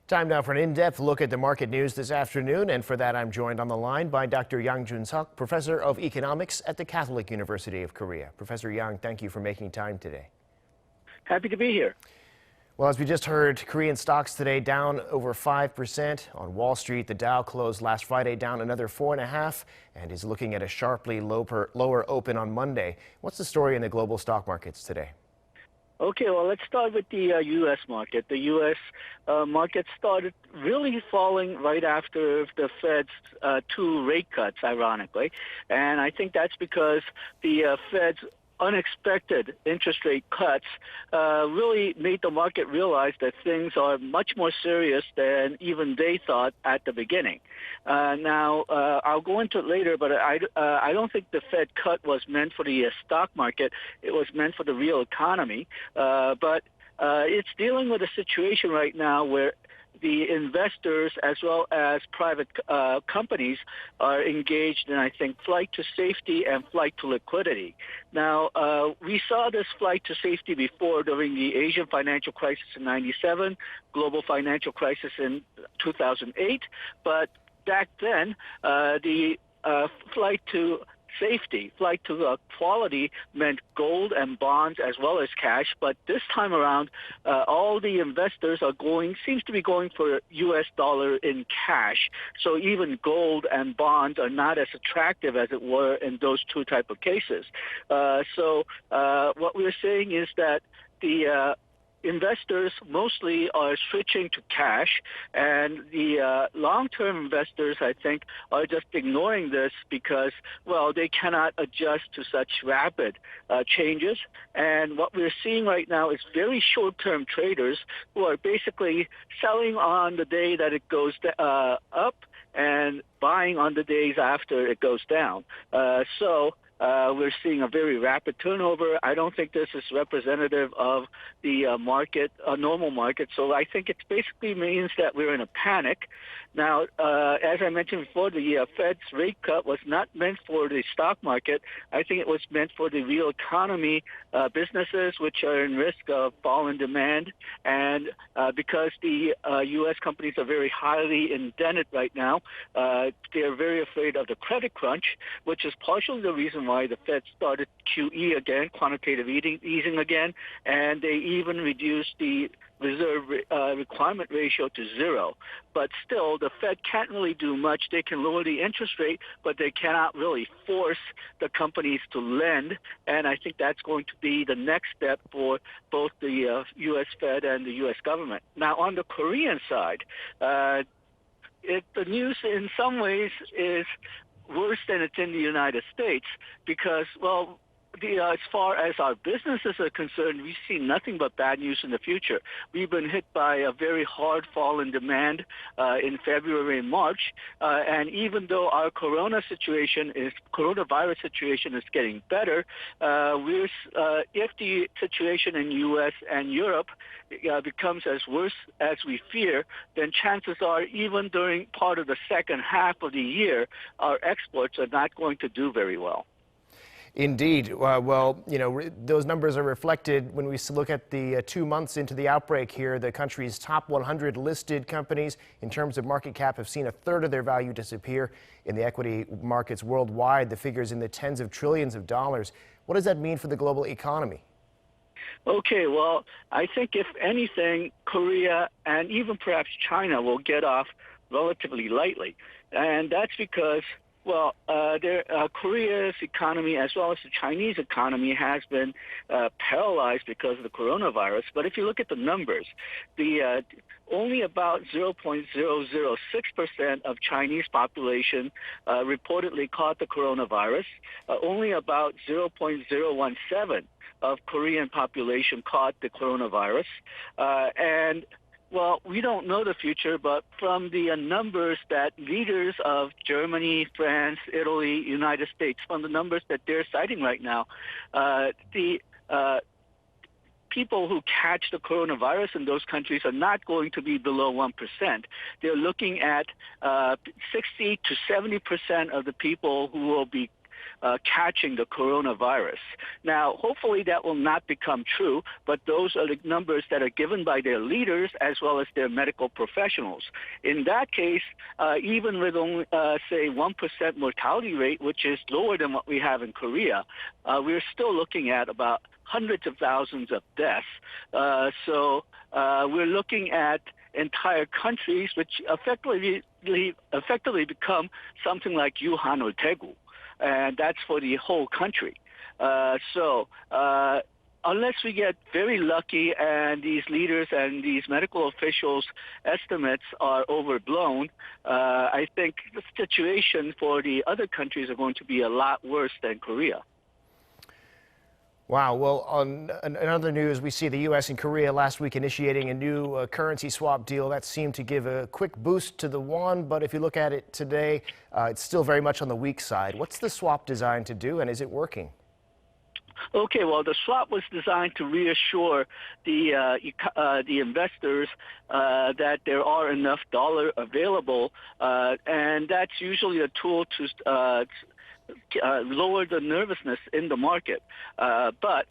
Time now for an in-depth look at the market news this afternoon, and for that I'm joined on the line by Dr. Jun-sok, professor of economics at the Catholic University of Korea. Professor Yang, thank you for making time today. Happy to be here. Well, as we just heard, Korean stocks today down over 5%. On Wall Street, the Dow closed last Friday down another 4.5% and is looking at a sharply lower open on Monday. What's the story in the global stock markets today? Okay, well, let's start with the U.S. market. The U.S. Market started really falling right after the Fed's two rate cuts, ironically. And I think that's because the Fed's unexpected interest rate cuts really made the market realize that things are much more serious than even they thought at the beginning. Now, I'll go into it later, but I don't think the Fed cut was meant for the stock market. It was meant for the real economy. But it's dealing with a situation right now where the investors as well as private companies are engaged in, I think, flight to safety and flight to liquidity. Now, we saw this flight to safety before during the Asian financial crisis in '97, global financial crisis in 2008. But back then, the flight to safety, flight to quality meant gold and bonds as well as cash. But this time around, all the investors seems to be going for U.S. dollar in cash. So even gold and bonds are not as attractive as it were in those two type of cases. So what we're saying is that the investors mostly are switching to cash, and the long-term investors, I think, are just ignoring this because, well, they cannot adjust to such rapid changes. And what we're seeing right now is very short-term traders who are basically selling on the day that it goes up and buying on the days after it goes down. We're seeing a very rapid turnover. I don't think this is representative of the market, a normal market. So I think it basically means that we're in a panic. Now, as I mentioned before, the Fed's rate cut was not meant for the stock market. I think it was meant for the real economy, businesses which are in risk of fall in demand. And because the U.S. companies are very highly indebted right now, they're very afraid of the credit crunch, which is partially the reason why the Fed started QE again, quantitative easing again, and they even reduced the reserve requirement ratio to 0. But still, the Fed can't really do much. They can lower the interest rate, but they cannot really force the companies to lend. And I think that's going to be the next step for both the U.S. Fed and the U.S. government. Now, on the Korean side, the news in some ways is worse than it's in the United States because, well, as far as our businesses are concerned, we see nothing but bad news in the future. We've been hit by a very hard fall in demand in February and March, and even though our coronavirus situation is getting better, if the situation in U.S. and Europe becomes as worse as we fear, then chances are even during part of the second half of the year, our exports are not going to do very well. Indeed. Well, you know, those numbers are reflected when we look at the 2 months into the outbreak here. The country's top 100 listed companies in terms of market cap have seen a third of their value disappear. In the equity markets worldwide, the figures in the tens of trillions of dollars. What does that mean for the global economy? Okay, well, I think if anything, Korea and even perhaps China will get off relatively lightly. And that's because, well, Korea's economy as well as the Chinese economy has been paralyzed because of the coronavirus. But if you look at the numbers, only about 0.006% of Chinese population reportedly caught the coronavirus. Only about 0.017% of Korean population caught the coronavirus. Well, we don't know the future, but from the numbers that leaders of Germany, France, Italy, United States, from the numbers that they're citing right now, the people who catch the coronavirus in those countries are not going to be below 1%. They're looking at 60 to 70% of the people who will be catching the coronavirus. Now, hopefully that will not become true, but those are the numbers that are given by their leaders as well as their medical professionals. In that case, even with only, say, 1% mortality rate, which is lower than what we have in Korea, we're still looking at about hundreds of thousands of deaths. So we're looking at entire countries which effectively become something like Wuhan or Daegu, and that's for the whole country. So unless we get very lucky and these leaders and these medical officials' estimates are overblown, I think the situation for the other countries are going to be a lot worse than Korea. Wow. Well, in other news, we see the U.S. and Korea last week initiating a new currency swap deal that seemed to give a quick boost to the won. But if you look at it today, it's still very much on the weak side. What's the swap designed to do, and is it working? Okay, well, the swap was designed to reassure the investors that there are enough dollar available, and that's usually a tool to lower the nervousness in the market. But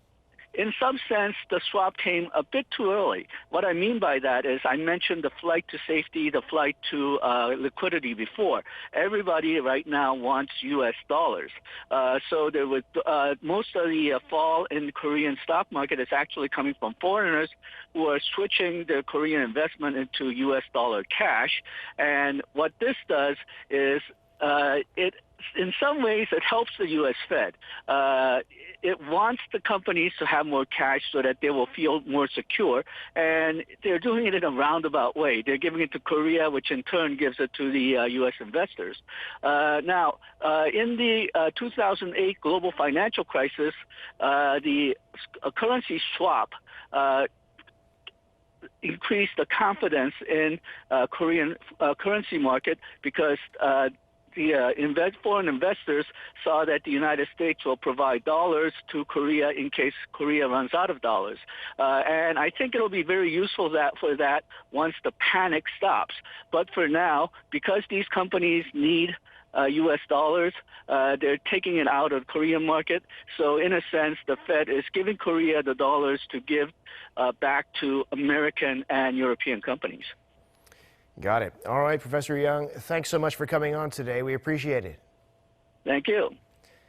in some sense, the swap came a bit too early. What I mean by that is I mentioned the flight to safety, the flight to liquidity before. Everybody right now wants U.S. dollars. So there was most of the fall in the Korean stock market is actually coming from foreigners who are switching their Korean investment into U.S. dollar cash. And what this does is in some ways, it helps the U.S. Fed. It wants the companies to have more cash so that they will feel more secure, and they're doing it in a roundabout way. They're giving it to Korea, which in turn gives it to the U.S. investors. Now, in the 2008 global financial crisis, the currency swap increased the confidence in Korean currency market because the foreign investors saw that the United States will provide dollars to Korea in case Korea runs out of dollars. And I think it'll be very useful for that once the panic stops. But for now, because these companies need U.S. dollars, they're taking it out of the Korean market. So in a sense, the Fed is giving Korea the dollars to give back to American and European companies. Got it. All right, Professor Young, thanks so much for coming on today. We appreciate it. Thank you.